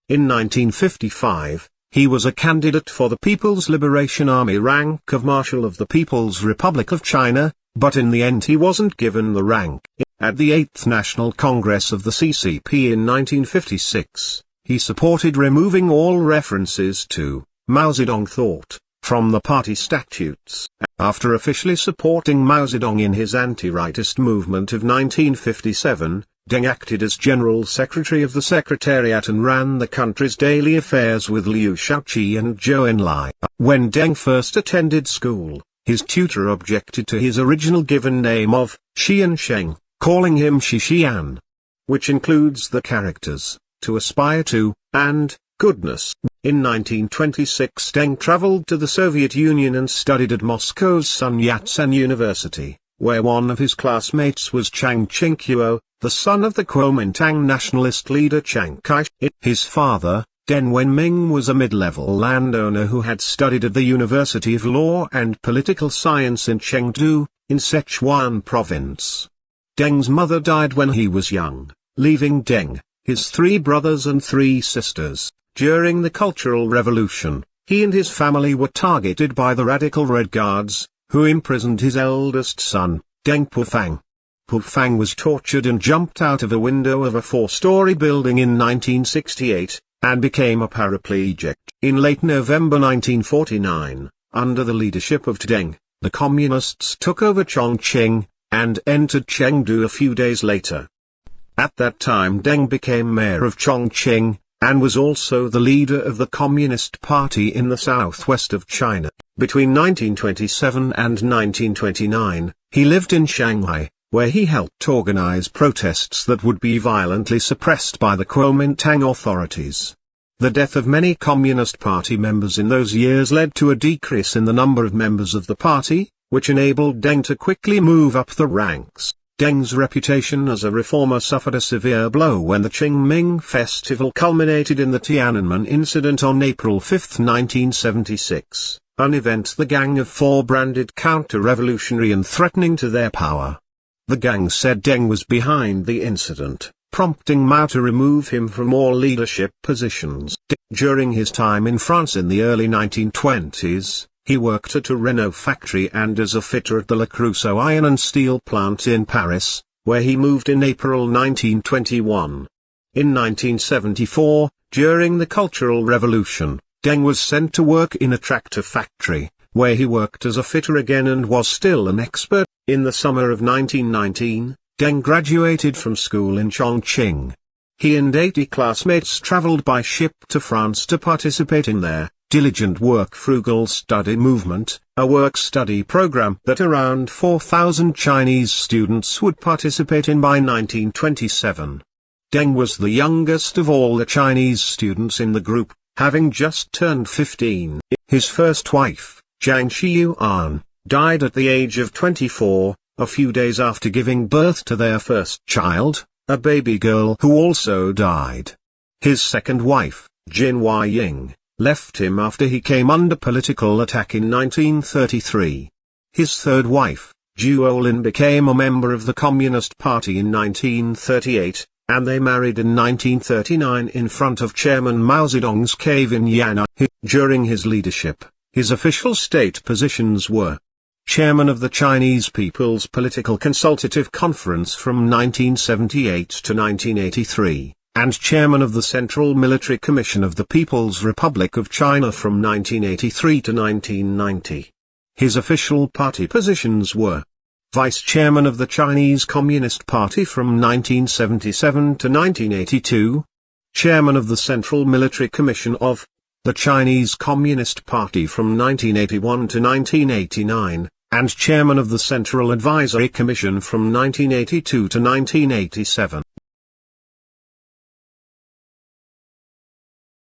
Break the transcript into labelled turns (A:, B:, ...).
A: In 1955, he was a candidate for the People's Liberation Army rank of Marshal of the People's Republic of China, but in the end he wasn't given the rank. At the 8th National Congress of the CCP in 1956, he supported removing all references to Mao Zedong thought from the party statutes. After officially supporting Mao Zedong in his anti-rightist movement of 1957, Deng acted as General Secretary of the Secretariat and ran the country's daily affairs with Liu Shaoqi and Zhou Enlai. When Deng first attended school, his tutor objected to his original given name of Xian Sheng, calling him Shi Xian, which includes the characters to aspire to and goodness. In 1926 Deng traveled to the Soviet Union and studied at Moscow's Sun Yat-sen University, where one of his classmates was Chiang Ching-kuo, the son of the Kuomintang nationalist leader Chiang Kai-shek. His father, Deng Wenming, was a mid-level landowner who had studied at the University of Law and Political Science in Chengdu, in Sichuan province. Deng's mother died when he was young, leaving Deng, his 3 brothers and 3 sisters. During the Cultural Revolution, he and his family were targeted by the radical Red Guards, who imprisoned his eldest son, Deng Pufang. Pufang was tortured and jumped out of a window of a 4-story building in 1968, and became a paraplegic. In late November 1949, under the leadership of Deng, the Communists took over Chongqing, and entered Chengdu a few days later. At that time Deng became mayor of Chongqing, and was also the leader of the Communist Party in the southwest of China. Between 1927 and 1929, he lived in Shanghai, where he helped organize protests that would be violently suppressed by the Kuomintang authorities. The death of many Communist Party members in those years led to a decrease in the number of members of the party, which enabled Deng to quickly move up the ranks. Deng's reputation as a reformer suffered a severe blow when the Qingming festival culminated in the Tiananmen incident on April 5, 1976, an event the Gang of Four branded counter-revolutionary and threatening to their power. The gang said Deng was behind the incident, prompting Mao to remove him from all leadership positions. During his time in France in the early 1920s, he worked at a Renault factory and as a fitter at the Le Creusot iron and steel plant in Paris, where he moved in April 1921. In 1974, during the Cultural Revolution, Deng was sent to work in a tractor factory, where he worked as a fitter again and was still an expert. In the summer of 1919, Deng graduated from school in Chongqing. He and 80 classmates traveled by ship to France to participate in their diligent work frugal study movement, a work-study program that around 4,000 Chinese students would participate in by 1927. Deng was the youngest of all the Chinese students in the group, having just turned 15. His first wife, Zhang Xiuyuan, died at the age of 24, a few days after giving birth to their first child, a baby girl who also died. His second wife, Jin Huaying, left him after he came under political attack in 1933. His third wife, Zhu Olin, became a member of the Communist Party in 1938, and they married in 1939 in front of Chairman Mao Zedong's cave in Yan'an. During his leadership, his official state positions were Chairman of the Chinese People's Political Consultative Conference from 1978 to 1983. And Chairman of the Central Military Commission of the People's Republic of China from 1983 to 1990. His official party positions were Vice Chairman of the Chinese Communist Party from 1977 to 1982, Chairman of the Central Military Commission of the Chinese Communist Party from 1981 to 1989, and Chairman of the Central Advisory Commission from 1982 to 1987.